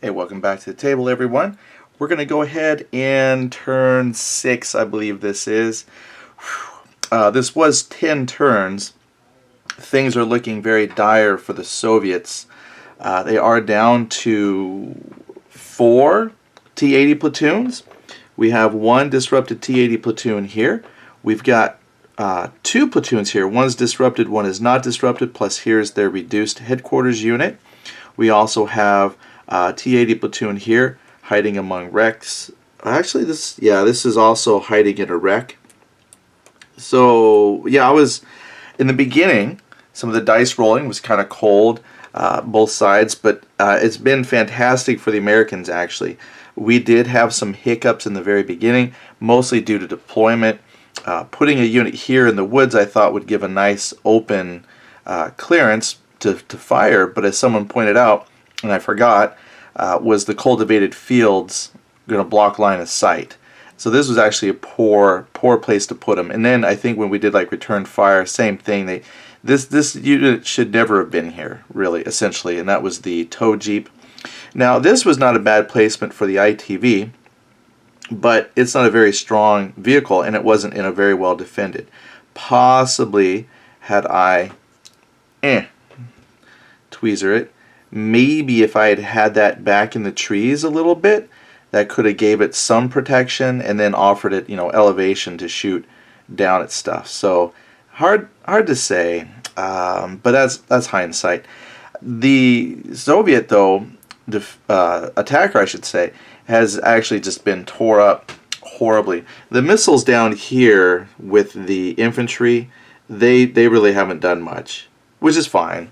Hey, welcome back to the table, everyone. We're going to go ahead and turn 6, I believe this is. This was 10 turns. Things are looking very dire for the Soviets. They are down to 4 T-80 platoons. We have 1 disrupted T-80 platoon here. We've got 2 platoons here. One's disrupted, one is not disrupted, plus here's their reduced headquarters unit. We also have T-80 platoon here hiding among wrecks. Actually, this is also hiding in a wreck. So yeah, I was in the beginning. Some of the dice rolling was kind of cold, both sides, but it's been fantastic for the Americans. Actually, we did have some hiccups in the very beginning, mostly due to deployment. Putting a unit here in the woods, I thought would give a nice open clearance to fire, but as someone pointed out, and I forgot, was the cultivated fields going to block line of sight. So this was actually a poor place to put them. And then I think when we did like return fire, same thing. This unit should never have been here, really, essentially, and that was the tow jeep. Now this was not a bad placement for the ITV, but it's not a very strong vehicle, and it wasn't in a very well defended. Possibly had I tweezer it. Maybe if I had had that back in the trees a little bit, that could have gave it some protection and then offered it, elevation to shoot down at stuff. So hard to say, but that's hindsight. The Soviet, though, attacker, I should say, has actually just been tore up horribly. The missiles down here with the infantry, they really haven't done much, which is fine.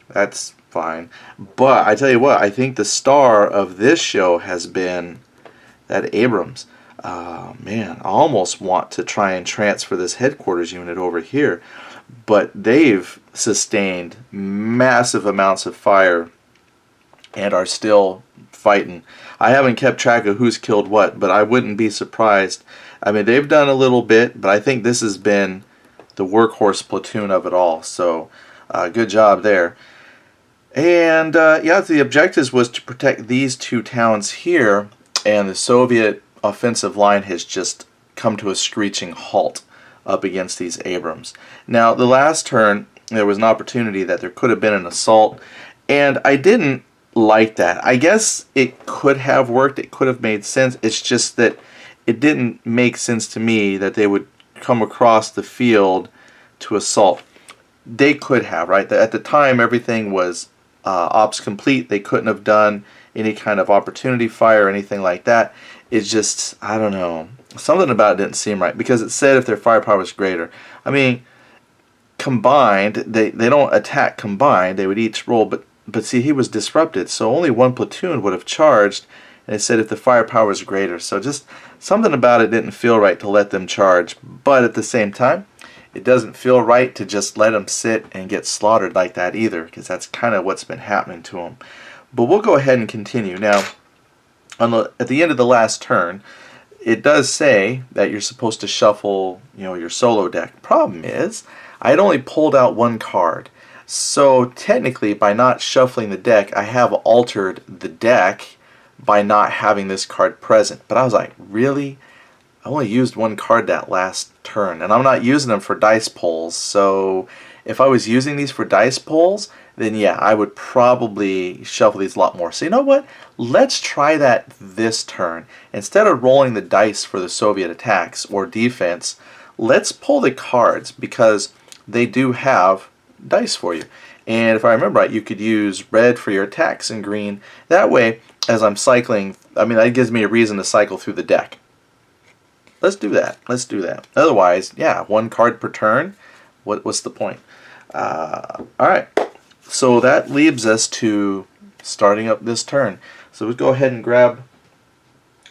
That's fine. But I tell you what, I think the star of this show has been that Abrams. Man, I almost want to try and transfer this headquarters unit over here, but they've sustained massive amounts of fire and are still fighting. I haven't kept track of who's killed what, but I wouldn't be surprised. I mean, they've done a little bit, but I think this has been the workhorse platoon of it all. So good job there. And yeah, the objectives was to protect these 2 towns here, and the Soviet offensive line has just come to a screeching halt up against these Abrams. Now, the last turn, there was an opportunity that there could have been an assault, and I didn't like that. I guess it could have worked, it could have made sense. It's just that it didn't make sense to me that they would come across the field to assault. They could have, right? At the time, everything was ops complete. They couldn't have done any kind of opportunity fire or anything like that. It's just, I don't know, something about it didn't seem right, because it said if their firepower was greater. I mean, combined, they don't attack combined, they would each roll, but see, he was disrupted, so only 1 platoon would have charged, and it said if the firepower was greater. So just something about it didn't feel right to let them charge, but at the same time, it doesn't feel right to just let them sit and get slaughtered like that either, because that's kind of what's been happening to them. But we'll go ahead and continue. Now, at the end of the last turn, it does say that you're supposed to shuffle, your solo deck. Problem is, I had only pulled out 1 card. So technically, by not shuffling the deck, I have altered the deck by not having this card present. But I was like, really? I only used 1 card that last turn, and I'm not using them for dice pulls. So if I was using these for dice pulls, then yeah, I would probably shuffle these a lot more. So you know what? Let's try that this turn. Instead of rolling the dice for the Soviet attacks or defense, let's pull the cards, because they do have dice for you. And if I remember right, you could use red for your attacks and green. That way, as I'm cycling, that gives me a reason to cycle through the deck. Let's do that. Let's do that. Otherwise, yeah, 1 card per turn. What's the point? All right. So that leaves us to starting up this turn. So let's go ahead and grab.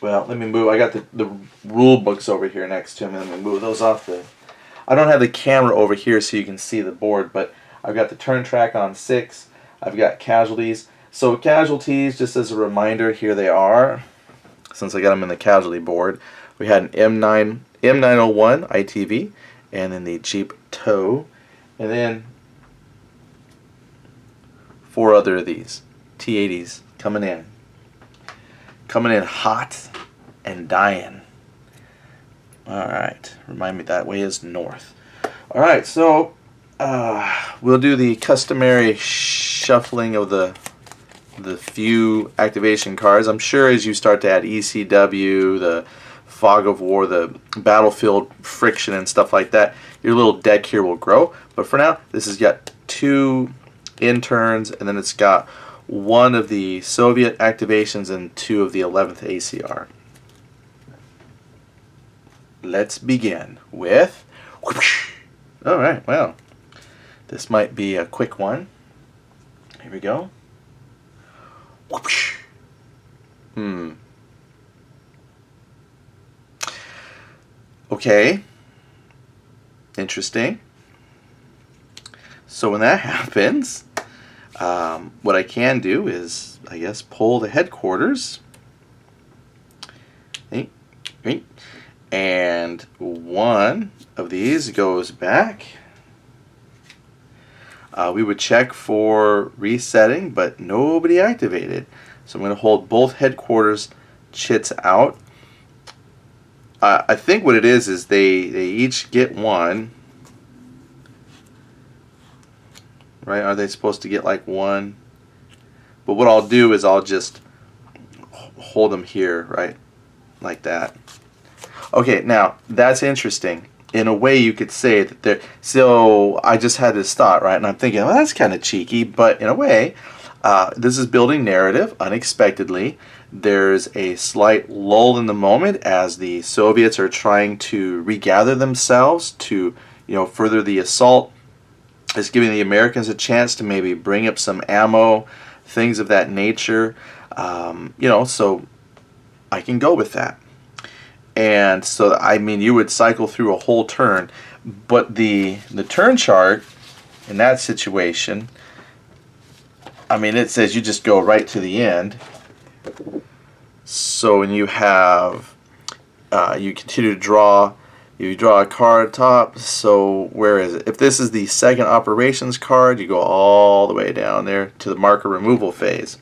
Well, let me move. I got the rule books over here next to me. Let me move those off I don't have the camera over here so you can see the board, but I've got the turn track on 6. I've got casualties. So casualties, just as a reminder, here they are. Since I got them in the casualty board. We had an M901 ITV, and then the Jeep Tow, and then 4 other of these T-80s coming in. Coming in hot and dying. Alright, remind me that way is north. Alright, so we'll do the customary shuffling of the few activation cards. I'm sure as you start to add ECW, the fog of war, the battlefield friction and stuff like that, your little deck here will grow. But for now, this has got 2 interns, and then it's got 1 of the Soviet activations and 2 of the 11th ACR. Let's begin with... Alright, well, this might be a quick one. Here we go. Okay. Interesting. So when that happens, what I can do is, I guess, pull the headquarters. And 1 of these goes back. We would check for resetting, but nobody activated. So I'm going to hold both headquarters chits out. I think what it is they each get 1. Right? Are they supposed to get like 1? But what I'll do is I'll just hold them here, right? Like that. Okay, now that's interesting. In a way, you could say that they're... So I just had this thought, right? And I'm thinking, well, that's kind of cheeky. But in a way, this is building narrative unexpectedly. There's a slight lull in the moment as the Soviets are trying to regather themselves to, further the assault. It's giving the Americans a chance to maybe bring up some ammo, things of that nature. So I can go with that. And so, I mean, you would cycle through a whole turn, but the turn chart in that situation, I mean, it says you just go right to the end. So when you have, you continue to draw, you draw a card top. So where is it? If this is the second operations card, you go all the way down there to the marker removal phase.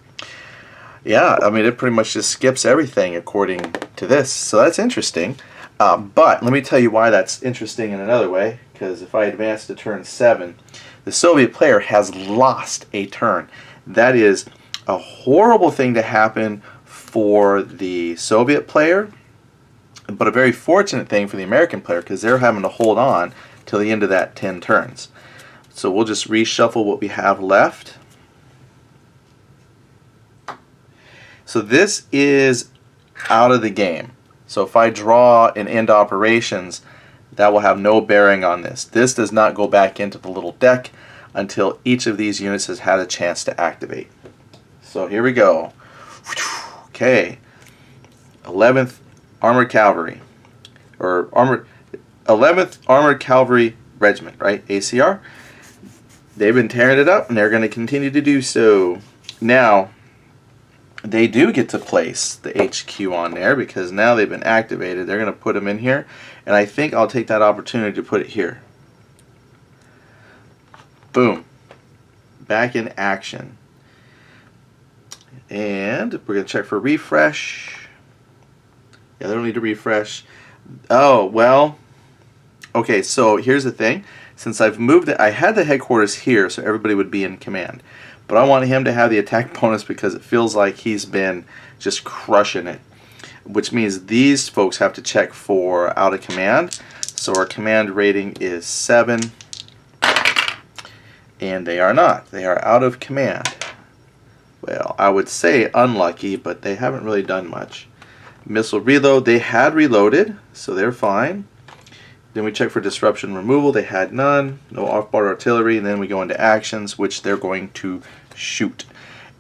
Yeah, I mean, it pretty much just skips everything according to this. So that's interesting. But let me tell you why that's interesting in another way. Because if I advance to turn 7, the Soviet player has lost a turn. That is a horrible thing to happen for the Soviet player, but a very fortunate thing for the American player because they're having to hold on till the end of that 10 turns. So we'll just reshuffle what we have left. So this is out of the game. So if I draw and end operations, that will have no bearing on this. This does not go back into the little deck until each of these units has had a chance to activate. So here we go. Okay. 11th Armored Cavalry. Or 11th Armored Cavalry Regiment, right? ACR. They've been tearing it up and they're going to continue to do so. Now, they do get to place the HQ on there because now they've been activated. They're going to put them in here. And I think I'll take that opportunity to put it here. Boom. Back in action. And we're going to check for refresh. Yeah, they don't need to refresh. Oh, well. Okay, so here's the thing. Since I've moved it, I had the headquarters here so everybody would be in command. But I want him to have the attack bonus because it feels like he's been just crushing it. Which means these folks have to check for out of command. So our command rating is 7. And they are not. They are out of command. Well, I would say unlucky, but they haven't really done much. Missile reload, they had reloaded, so they're fine. Then we check for disruption removal. They had none. No off-board artillery. And then we go into actions, which they're going to shoot.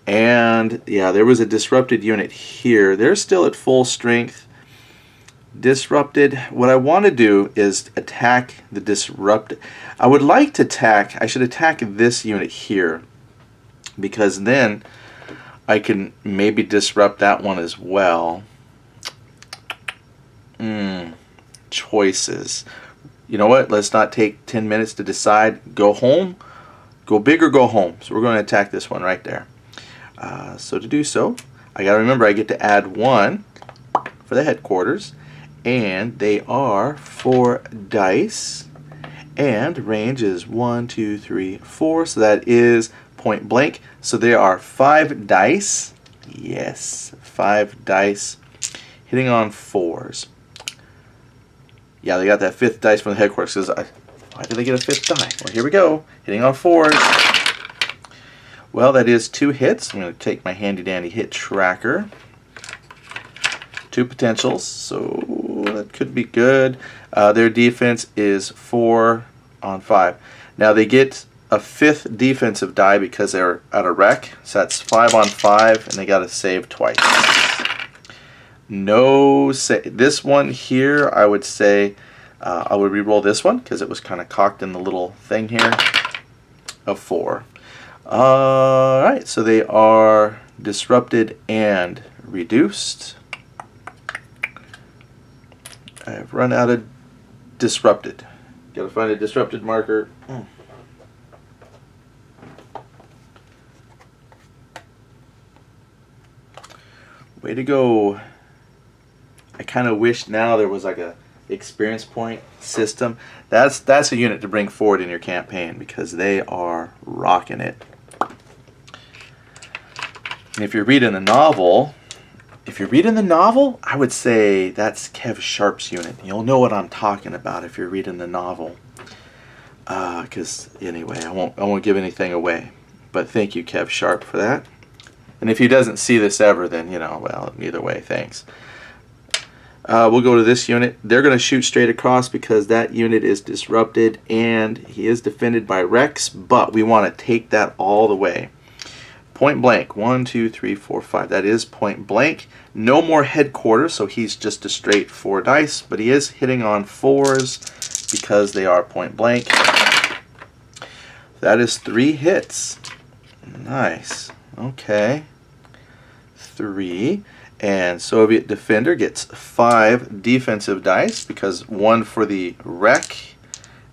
And yeah, there was a disrupted unit here. They're still at full strength. Disrupted. What I want to do is attack the disrupted. I would like to attack. I should attack this unit here, because then I can maybe disrupt that one as well. Choices. You know what? Let's not take 10 minutes to decide. Go home. Go big or go home. So we're going to attack this one right there. So to do so, I gotta remember I get to add 1 for the headquarters, and they are 4 dice, and range is 1, 2, 3, 4, so that is point blank. So there are 5 dice. Yes, 5 dice hitting on 4s. Yeah, they got that 5th dice from the headquarters. Why did they get a 5th die? Well, here we go. Hitting on 4s. Well, that is 2 hits. I'm going to take my handy dandy hit tracker. 2 potentials, so that could be good. Their defense is 4 on 5. Now they get a 5th defensive die because they're at a wreck. So that's 5 on 5, and they got to save twice. No save. This one here, I would say, I would re-roll this one because it was kind of cocked in the little thing here of 4. Alright, so they are disrupted and reduced. I've run out of disrupted. Gotta find a disrupted marker. Way to go. I kind of wish now there was like a experience point system. That's a unit to bring forward in your campaign because they are rocking it. And if you're reading the novel, I would say that's Kev Sharp's unit. You'll know what I'm talking about if you're reading the novel. Because anyway, I won't give anything away. But thank you, Kev Sharp, for that. And if he doesn't see this ever, then well, either way, thanks. We'll go to this unit. They're going to shoot straight across because that unit is disrupted and he is defended by Rex. But we want to take that all the way. Point blank. 1, 2, 3, 4, 5. That is point blank. No more headquarters, so he's just a straight 4 dice. But he is hitting on 4s because they are point blank. That is 3 hits. Nice. Okay. 3. And Soviet Defender gets 5 defensive dice because 1 for the wreck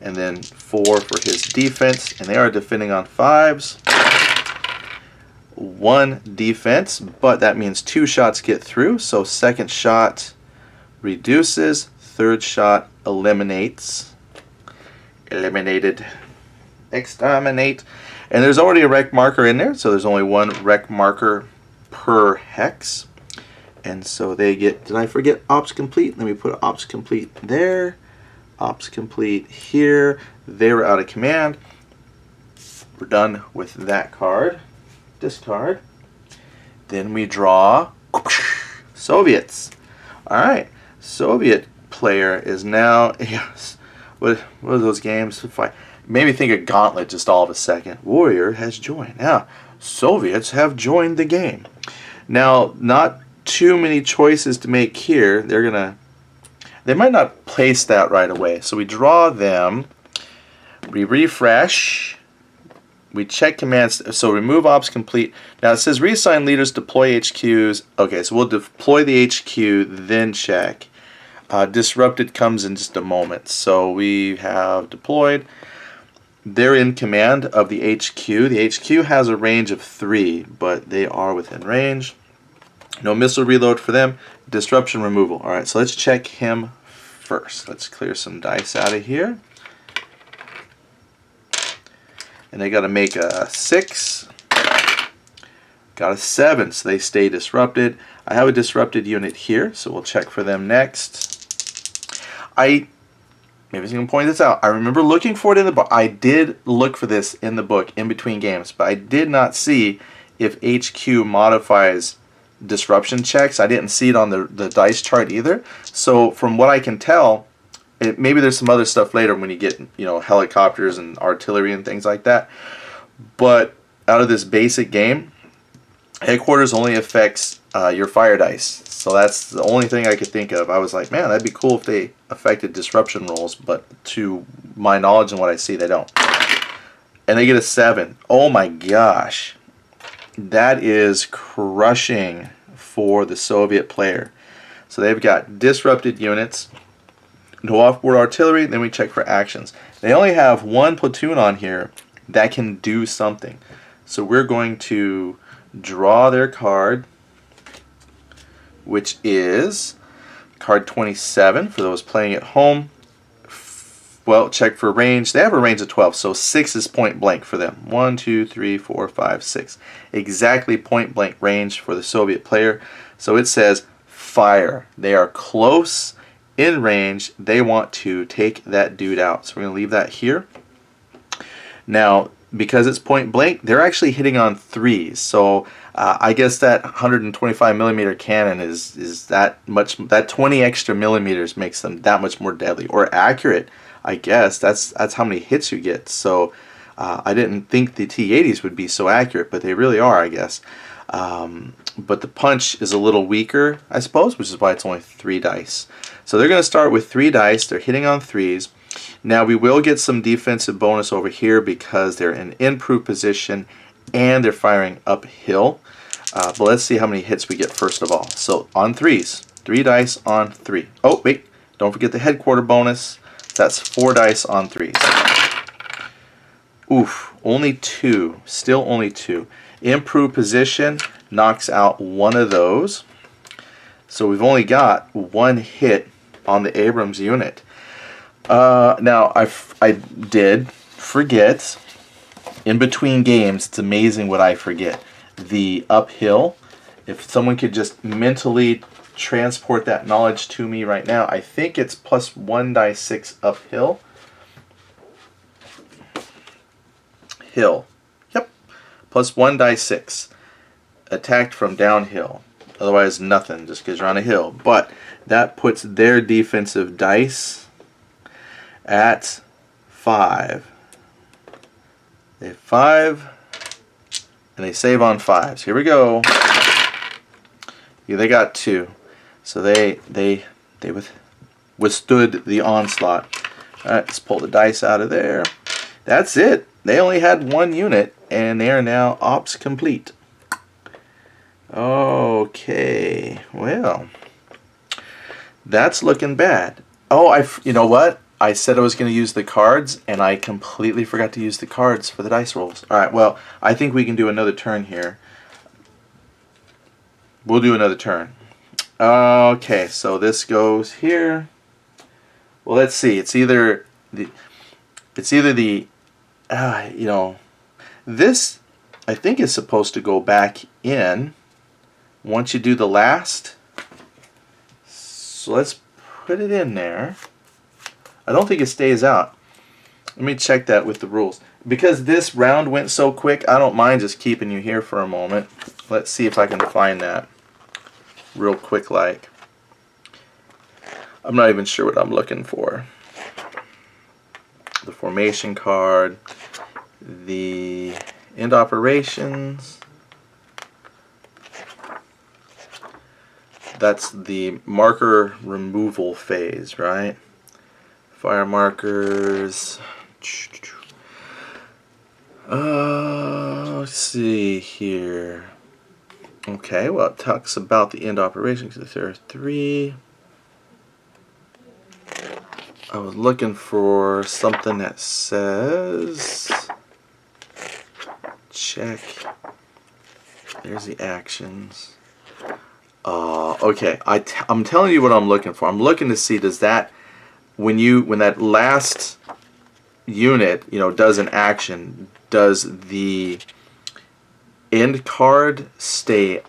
and then 4 for his defense. And they are defending on 5s. 1 defense, but that means 2 shots get through. So second shot reduces, third shot eliminates. Eliminated. Exterminate. And there's already a wreck marker in there, so there's only 1 wreck marker per hex. And so they get, did I forget ops complete? Let me put ops complete there. Ops complete here. They were out of command. We're done with that card. Discard. Then we draw Soviets. Alright, Soviet player is now, yes, what are those games? Made me think of Gauntlet just all of a second. Warrior has joined. Yeah, Soviets have joined the game. Now, not too many choices to make here. They might not place that right away. So we draw them, we refresh, we check commands, so remove ops complete. Now it says reassign leaders, deploy HQs. Okay, so we'll deploy the HQ, then check. Disrupted comes in just a moment. So we have deployed. They're in command of the HQ. The HQ has a range of 3, but they are within range. No missile reload for them. Disruption removal. Alright, so let's check him first. Let's clear some dice out of here. And they got to make a 6. Got a 7, so they stay disrupted. I have a disrupted unit here, so we'll check for them next. Maybe I was going to point this out. I remember looking for it in the book. I did look for this in the book in between games, but I did not see if HQ modifies disruption checks. I didn't see it on the dice chart either. So from what I can tell, maybe there's some other stuff later when you get, helicopters and artillery and things like that. But out of this basic game, headquarters only affects your fire dice. So that's the only thing I could think of. I was like, man, that'd be cool if they affected disruption rolls, but to my knowledge and what I see, they don't. And they get a 7. Oh my gosh. That is crushing for the Soviet player. So they've got disrupted units, no offboard artillery, then we check for actions. They only have 1 platoon on here that can do something. So we're going to draw their card. which is card 27 for those playing at home. Well, check for range. They have a range of 12, so 6 is point blank for them. 1, 2, 3, 4, 5, 6. Exactly point blank range for the Soviet player. So it says fire. They are close in range. They want to take that dude out. So we're going to leave that here. Now, because it's point blank, they're actually hitting on 3s. So I guess that 125 millimeter cannon is that much. That 20 extra millimeters makes them that much more deadly or accurate. I guess that's how many hits you get. So I didn't think the T-80s would be so accurate, but they really are, I guess. But the punch is a little weaker, I suppose, which is why it's only 3 dice. So they're going to start with 3 dice. They're hitting on 3s. Now we will get some defensive bonus over here because they're in improved position and they're firing uphill. But let's see how many hits we get first of all. So on 3s, 3 dice on 3. Oh wait, don't forget the headquarter bonus. That's 4 dice on 3s. Oof, only 2. Still only 2. Improved position knocks out one of those. So we've only got 1 hit on the Abrams unit. Now, I did forget, in between games, it's amazing what I forget. The uphill, if someone could just mentally transport that knowledge to me right now, I think it's plus 1 die 6 uphill. Hill. Yep. Plus 1 die 6. Attacked from downhill. Otherwise nothing, just because you're on a hill. But that puts their defensive dice at 5. They have 5, and they save on 5s. Here we go. Yeah, they got 2. So they withstood the onslaught. Alright, let's pull the dice out of there. That's it. They only had 1 unit, and they are now ops complete. Okay, well, that's looking bad. Oh, you know what? I said I was going to use the cards, and I completely forgot to use the cards for the dice rolls. Alright, well, I think we can do another turn here. We'll do another turn. Okay, so this goes here. Well, let's see. It's either the you know, this I think is supposed to go back in once you do the last. So let's put it in there. I don't think it stays out. Let me check that with the rules. Because this round went so quick, I don't mind just keeping you here for a moment. Let's see if I can find that real quick like. I'm not even sure what I'm looking for. The formation card, the end operations. That's the marker removal phase, right? Fire markers. Let's see here. Okay, well, it talks about the end operations. There are 3. I was looking for something that says check. There's the actions. Okay, I'm telling you what I'm looking for. I'm looking to see, does that when that last unit, you know, does an action, does the end card stay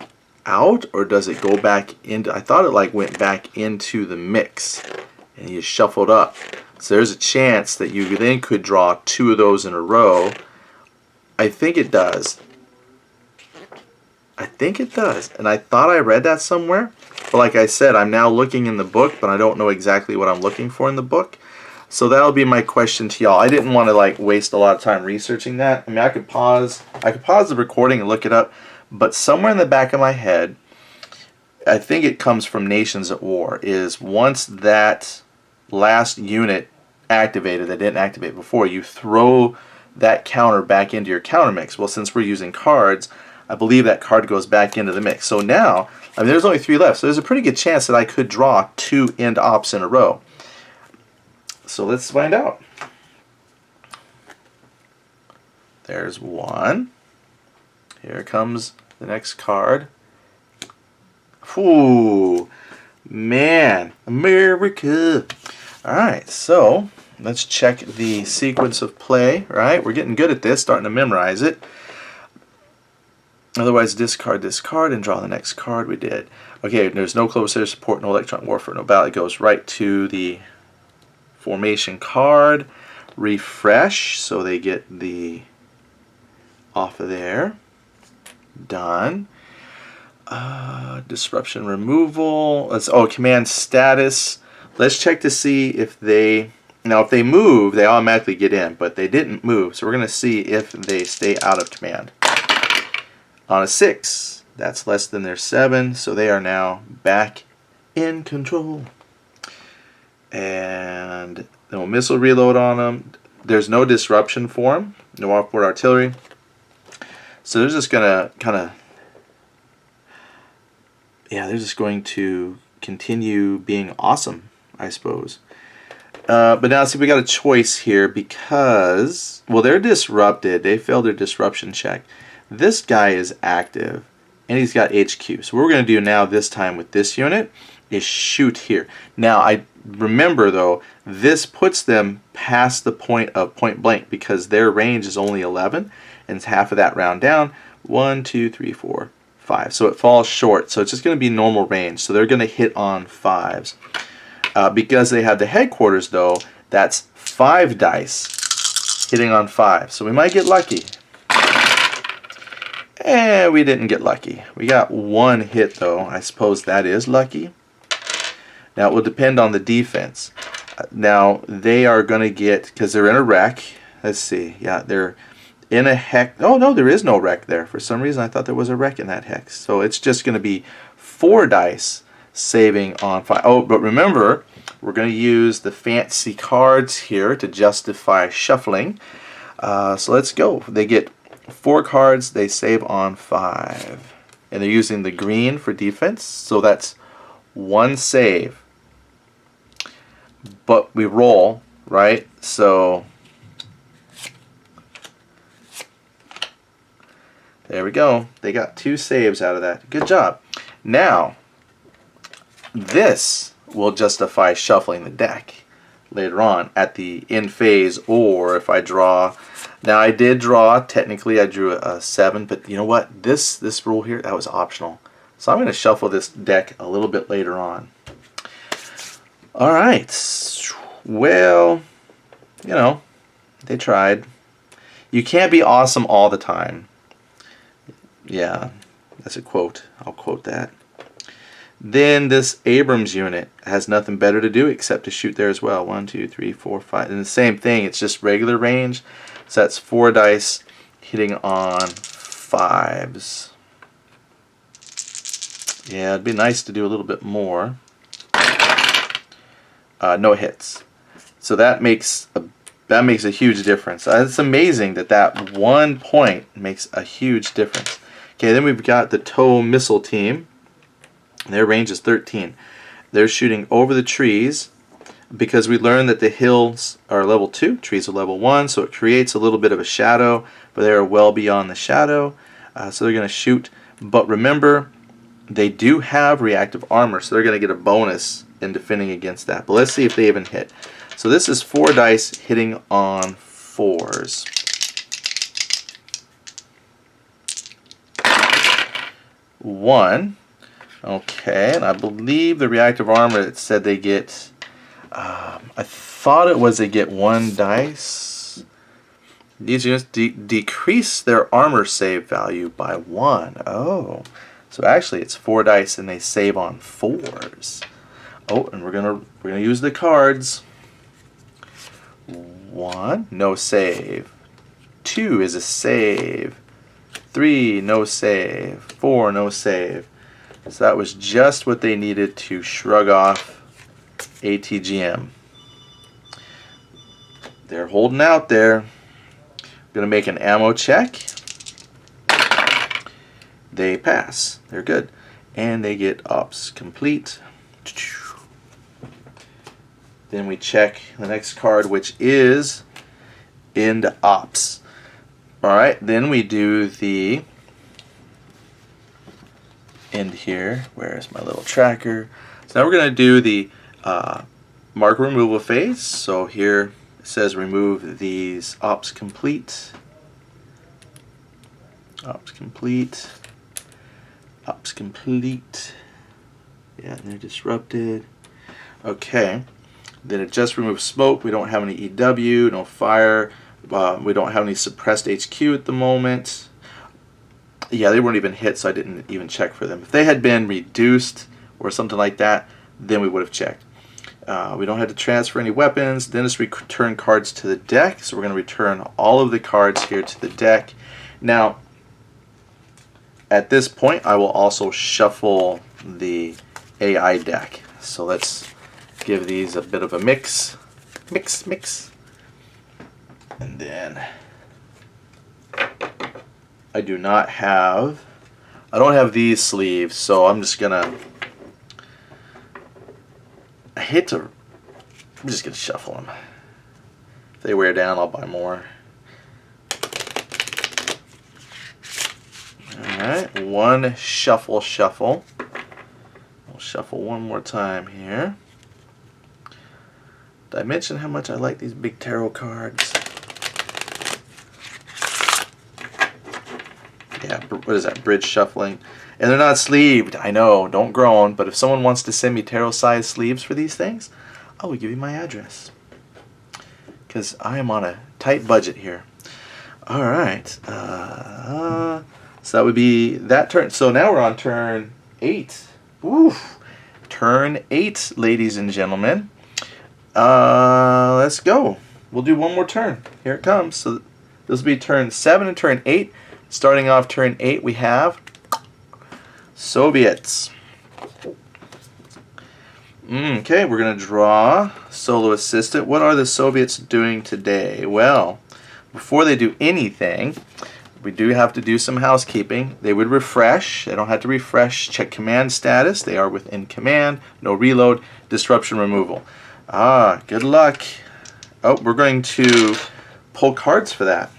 out or does it go back into? I thought it like went back into the mix and you shuffled up. So there's a chance that you then could draw 2 of those in a row. I think it does. I think it does. And I thought I read that somewhere. But like I said, I'm now looking in the book, but I don't know exactly what I'm looking for in the book. So that'll be my question to y'all. I didn't want to like waste a lot of time researching that. I mean, I could pause the recording and look it up, but somewhere in the back of my head, I think it comes from Nations at War, is once that last unit activated that didn't activate before, you throw that counter back into your counter mix. Well, since we're using cards, I believe that card goes back into the mix. So now, I mean, there's only 3 left, so there's a pretty good chance that I could draw 2 end ops in a row. So let's find out. There's 1. Here comes the next card. Whew. Man, America. Alright, so let's check the sequence of play. Right, we're getting good at this, starting to memorize it. Otherwise, discard, discard, and draw the next card. We did. Okay, there's no close air support, no electronic warfare, no battle. It goes right to the formation card. Refresh, so they get the off of there. Done. Disruption removal. Command status. Let's check to see if they, now if they move, they automatically get in, but they didn't move, so we're going to see if they stay out of command. On a 6, that's less than their 7, so they are now back in control. And then we'll missile reload on them. There's no disruption for them, no offboard artillery. So they're just going to they're just going to continue being awesome, I suppose. But now see, we got a choice here because, well, they're disrupted. They failed their disruption check. This guy is active, and he's got HQ. So what we're going to do now this time with this unit is shoot here. Now, I remember, though, this puts them past the point of point blank because their range is only 11, and it's half of that round down. 1, 2, 3, 4, 5. So it falls short. So it's just going to be normal range. So they're going to hit on 5s. Because they have the headquarters, though, that's 5 dice hitting on 5. So we might get lucky. And we didn't get lucky. We got 1 hit, though. I suppose that is lucky. Now, it will depend on the defense. Now, they are going to get, because they're in a wreck. Let's see. Yeah, they're in a hex. Oh, no, there is no wreck there. For some reason, I thought there was a wreck in that hex. So it's just going to be 4 dice saving on 5. Oh, but remember, we're going to use the fancy cards here to justify shuffling. So let's go. They get 4 cards, they save on 5. And they're using the green for defense, so that's 1 save. But we roll, right? So there we go. They got 2 saves out of that. Good job. Now, this will justify shuffling the deck later on at the end phase, or if I draw. Now I did draw, technically I drew a 7, but you know what? This rule here, that was optional. So I'm going to shuffle this deck a little bit later on. Alright, well, you know, they tried. You can't be awesome all the time. Yeah, that's a quote. I'll quote that. Then this Abrams unit has nothing better to do except to shoot there as well. 1, 2, 3, 4, 5. And the same thing, it's just regular range. So that's 4 dice hitting on 5s. Yeah, it'd be nice to do a little bit more. No hits. So that makes a huge difference. It's amazing that 1 point makes a huge difference. Okay, then we've got the TOW missile team. Their range is 13. They're shooting over the trees because we learned that the hills are level 2, trees are level 1, so it creates a little bit of a shadow, but they are well beyond the shadow. So they're going to shoot. But remember, they do have reactive armor, so they're going to get a bonus in defending against that. But let's see if they even hit. So this is 4 dice hitting on 4s. One. Okay, and I believe the reactive armor, it said they get, I thought it was they get 1 dice. These units decrease their armor save value by 1. Oh, so actually it's 4 dice and they save on 4s. Oh, and we're gonna use the cards. 1, no save. 2 is a save. 3, no save. 4, no save. So that was just what they needed to shrug off ATGM. They're holding out there. Going to make an ammo check. They pass. They're good. And they get ops complete. Then we check the next card, which is end ops. Alright, then we do the end here. Where's my little tracker? So now we're going to do the marker removal phase. So here it says remove these ops complete. Ops complete. Ops complete. Yeah, they're disrupted. Okay. Then it just removes smoke. We don't have any EW, no fire. We don't have any suppressed HQ at the moment. Yeah, they weren't even hit, so I didn't even check for them. If they had been reduced or something like that, then we would have checked. We don't have to transfer any weapons. Then it's return cards to the deck. So we're going to return all of the cards here to the deck. Now, at this point, I will also shuffle the AI deck. So let's give these a bit of a mix. Mix. And then I don't have these sleeves, so I'm just gonna I'm just gonna shuffle them. If they wear down, I'll buy more. Alright, one shuffle. We'll shuffle one more time here. Did I mention how much I like these big tarot cards? Yeah, what is that? Bridge shuffling. And they're not sleeved. I know, don't groan. But if someone wants to send me tarot-sized sleeves for these things, I will give you my address. Because I am on a tight budget here. Alright. So that would be that turn. So now we're on turn 8. Oof. Turn 8, ladies and gentlemen. Let's go. We'll do one more turn. Here it comes. So this will be turn 7 and turn 8. Starting off turn 8, we have Soviets. Okay, we're going to draw Solo Assistant. What are the Soviets doing today? Well, before they do anything, we do have to do some housekeeping. They would refresh. They don't have to refresh. Check command status. They are within command. No reload. Disruption removal. Good luck. Oh, we're going to pull cards for that.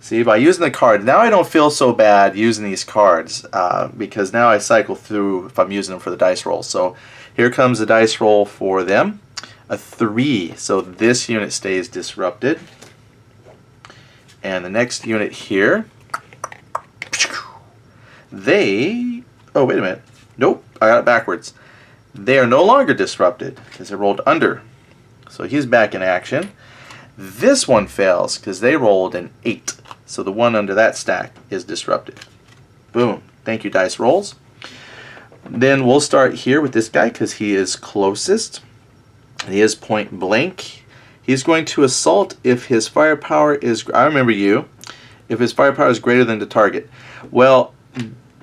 See, by using the card, now I don't feel so bad using these cards because now I cycle through if I'm using them for the dice roll. So here comes the dice roll for them. A 3. So this unit stays disrupted. And the next unit here, oh, wait a minute. Nope, I got it backwards. They are no longer disrupted because they rolled under. So he's back in action. This one fails because they rolled an 8. So the one under that stack is disrupted. Boom. Thank you, dice rolls. Then we'll start here with this guy because he is closest. He is point blank. He's going to assault if his firepower is, I remember you, if his firepower is greater than the target. Well,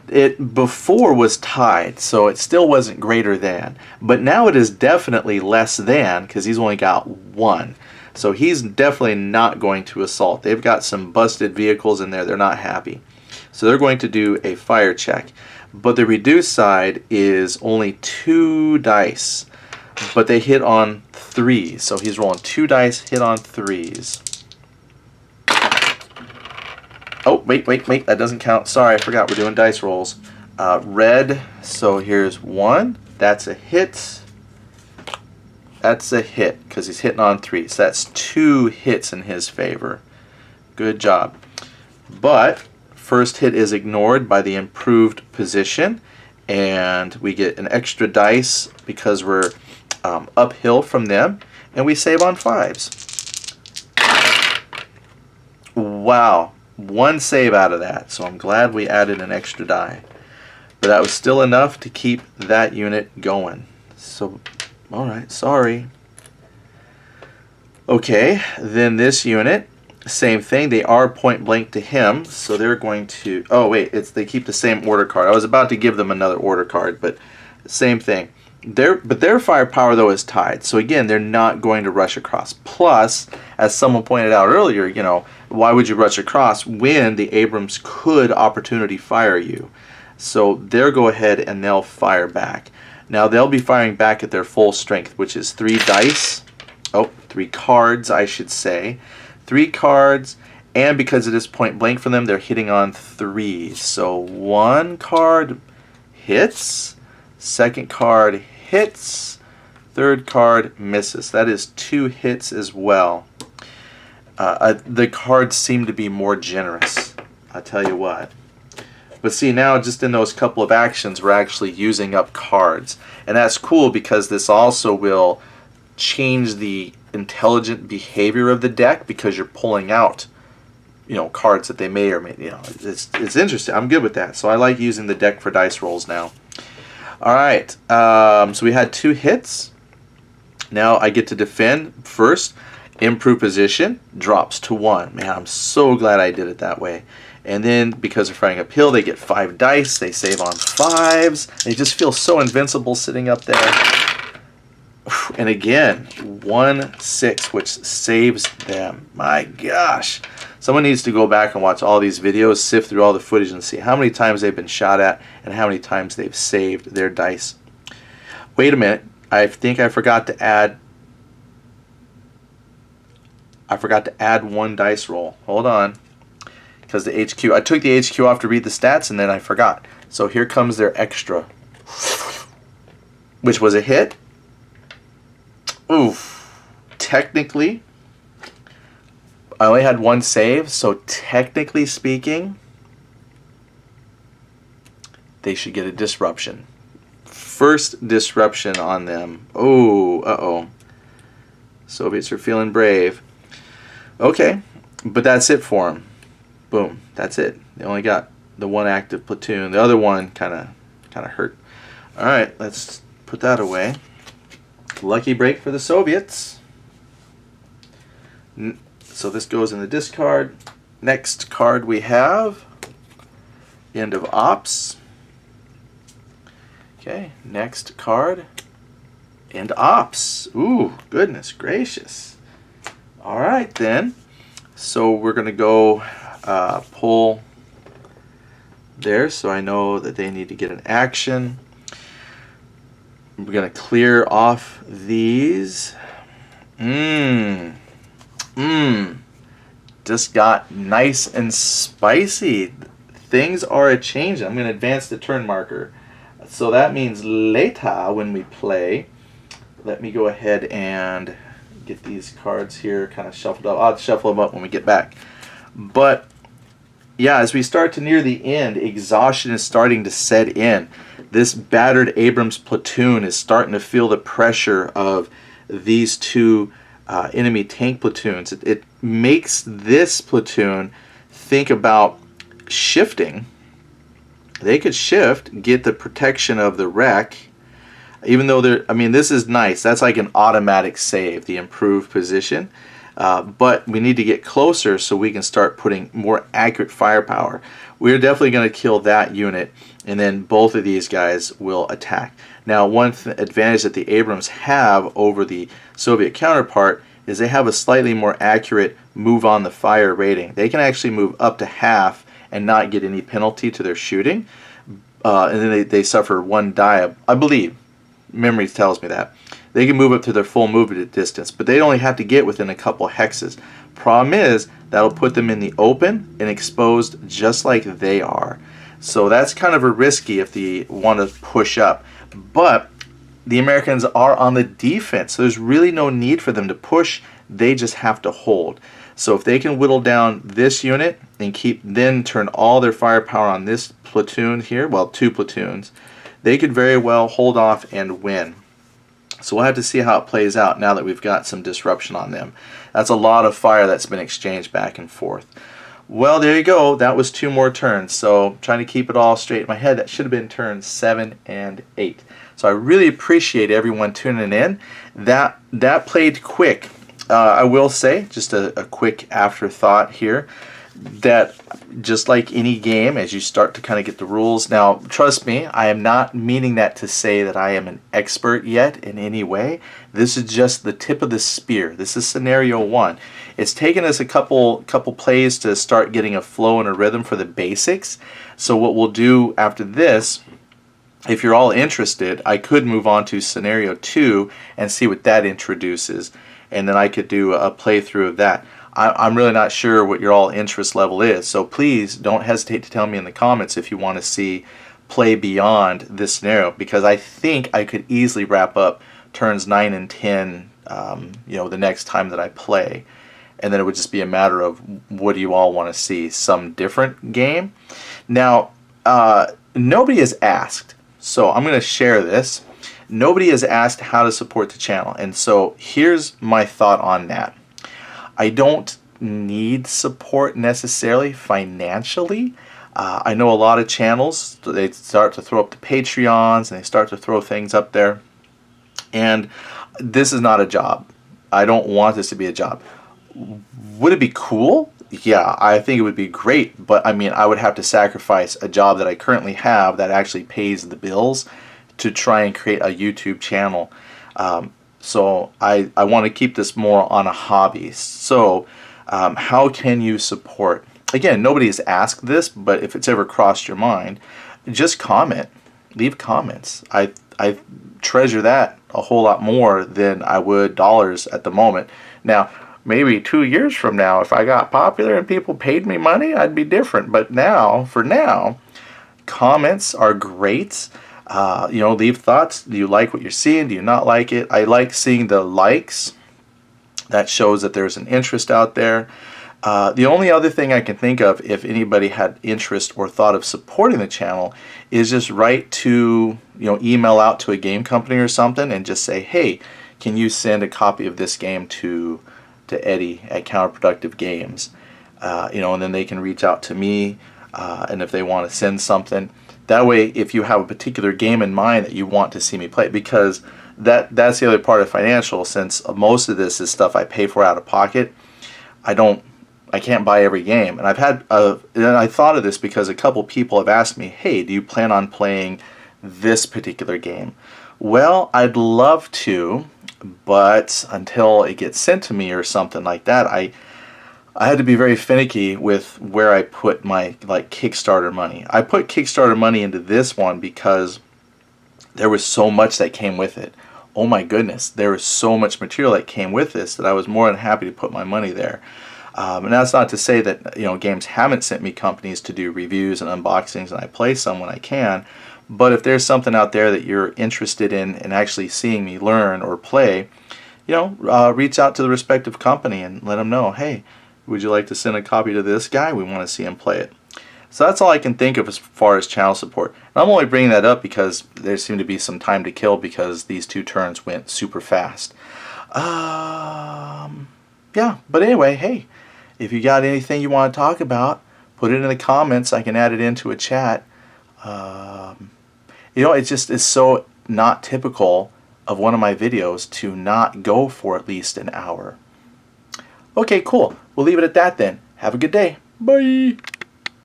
it before was tied, so it still wasn't greater than. But now it is definitely less than because he's only got 1. So he's definitely not going to assault. They've got some busted vehicles in there. They're not happy. So they're going to do a fire check. But the reduced side is only 2 dice. But they hit on 3s. So he's rolling 2 dice, hit on 3s. Oh, wait. That doesn't count. Sorry, I forgot we're doing dice rolls. Red. So here's 1. That's a hit. That's a hit because he's hitting on 3. So that's 2 hits in his favor. Good job. But first hit is ignored by the improved position. And we get an extra dice because we're uphill from them. And we save on 5s. Wow. 1 save out of that. So I'm glad we added an extra die. But that was still enough to keep that unit going. So... alright, sorry. Okay, then this unit, same thing. They are point blank to him, so they're going to... oh, wait, they keep the same order card. I was about to give them another order card, but same thing. Their firepower, though, is tied. So, again, they're not going to rush across. Plus, as someone pointed out earlier, you know, why would you rush across when the Abrams could opportunity fire you? So they'll go ahead and they'll fire back. Now they'll be firing back at their full strength, which is 3 dice. Oh, 3 cards, I should say. 3 cards, And because it is point blank for them, they're hitting on 3s. So one card hits, second card hits, third card misses. That is 2 hits as well. The cards seem to be more generous, I'll tell you what. But see, now just in those couple of actions, we're actually using up cards. And that's cool because this also will change the intelligent behavior of the deck because you're pulling out, cards that they may or may, it's interesting. I'm good with that. So I like using the deck for dice rolls now. All right, so we had 2 hits. Now I get to defend first. Improve position drops to 1. Man, I'm so glad I did it that way. And then because they're fighting uphill, they get 5 dice. They save on 5s. They just feel so invincible sitting up there. And again, 1-6, which saves them. My gosh. Someone needs to go back and watch all these videos, sift through all the footage, and see how many times they've been shot at and how many times they've saved their dice. Wait a minute. I think I forgot to add 1 dice roll. Hold on. Because the HQ, I took the HQ off to read the stats and then I forgot. So here comes their extra, which was a hit. Oof. Technically, I only had 1 save, so technically speaking, they should get a disruption. First disruption on them. Oh, uh-oh. Soviets are feeling brave. Okay, but that's it for them. Boom, that's it. They only got the 1 active platoon. The other one kind of hurt. All right, let's put that away. Lucky break for the Soviets. So this goes in the discard. Next card we have End of Ops. Okay, next card End Ops. Ooh, goodness gracious. All right then. So we're going to go pull there, so I know that they need to get an action. We're going to clear off these. Just got nice and spicy. Things are a change. I'm going to advance the turn marker. So that means later when we play, let me go ahead and get these cards here kind of shuffled up. I'll shuffle them up when we get back. But yeah, as we start to near the end, exhaustion is starting to set in. This battered Abrams platoon is starting to feel the pressure of these 2 enemy tank platoons. It makes this platoon think about shifting. They could shift, get the protection of the wreck, even though this is nice. That's like an automatic save, the improved position. But we need to get closer so we can start putting more accurate firepower. We're definitely going to kill that unit, and then both of these guys will attack. Now, one advantage that the Abrams have over the Soviet counterpart is they have a slightly more accurate move on the fire rating. They can actually move up to half and not get any penalty to their shooting. And then they suffer 1 die, I believe. Memory tells me that. They can move up to their full movement distance, but they only have to get within a couple hexes. Problem is, that'll put them in the open and exposed just like they are. So that's kind of a risky if they want to push up. But the Americans are on the defense, so there's really no need for them to push. They just have to hold. So if they can whittle down this unit and then turn all their firepower on this platoon here, well, 2 platoons, they could very well hold off and win. So we'll have to see how it plays out now that we've got some disruption on them. That's a lot of fire that's been exchanged back and forth. Well, there you go. That was 2 more turns. So trying to keep it all straight in my head, that should have been turns 7 and 8. So I really appreciate everyone tuning in. That played quick. I will say, just a quick afterthought here, that just like any game, as you start to kind of get the rules, now trust me, I am not meaning that to say that I am an expert yet in any way. This is just the tip of the spear. This is scenario 1. It's taken us a couple plays to start getting a flow and a rhythm for the basics. So what we'll do after this, if you're all interested, I could move on to scenario 2 and see what that introduces, and then I could do a playthrough of that. I'm really not sure what your all interest level is. So please don't hesitate to tell me in the comments if you want to see play beyond this scenario, because I think I could easily wrap up turns 9 and 10, the next time that I play. And then it would just be a matter of, what do you all want to see? Some different game? Now, nobody has asked, so I'm going to share this. Nobody has asked how to support the channel. And so here's my thought on that. I don't need support necessarily financially. I know a lot of channels, they start to throw up the Patreons and they start to throw things up there. And this is not a job. I don't want this to be a job. Would it be cool? Yeah, I think it would be great. But I mean, I would have to sacrifice a job that I currently have that actually pays the bills to try and create a YouTube channel. So I want to keep this more on a hobby. So how can you support? Again, nobody has asked this, but if it's ever crossed your mind, just comment. Leave comments. I treasure that a whole lot more than I would dollars at the moment. Now, maybe 2 years from now, if I got popular and people paid me money, I'd be different. But now, for now, comments are great. Leave thoughts. Do you like what you're seeing? Do you not like it? I like seeing the likes. That shows that there's an interest out there. The only other thing I can think of, if anybody had interest or thought of supporting the channel, is just write to, email out to a game company or something and just say, hey, can you send a copy of this game to Eddie at Counterproductive Games? And then they can reach out to me, and if they want to send something. That way, if you have a particular game in mind that you want to see me play, because that's the other part of financial, since most of this is stuff I pay for out of pocket, I can't buy every game. And I thought of this because a couple people have asked me, hey, do you plan on playing this particular game? Well, I'd love to, but until it gets sent to me or something like that, I had to be very finicky with where I put my Kickstarter money. I put Kickstarter money into this one because there was so much that came with it. Oh my goodness, there was so much material that came with this that I was more than happy to put my money there. And that's not to say that games haven't sent me companies to do reviews and unboxings, and I play some when I can. But if there's something out there that you're interested in actually seeing me learn or play, reach out to the respective company and let them know, hey, would you like to send a copy to this guy? We want to see him play it. So that's all I can think of as far as channel support. And I'm only bringing that up because there seemed to be some time to kill because these 2 turns went super fast. Yeah, but anyway, hey, if you got anything you want to talk about, put it in the comments. I can add it into a chat. It's so not typical of one of my videos to not go for at least an hour. Okay, cool. We'll leave it at that then. Have a good day. Bye.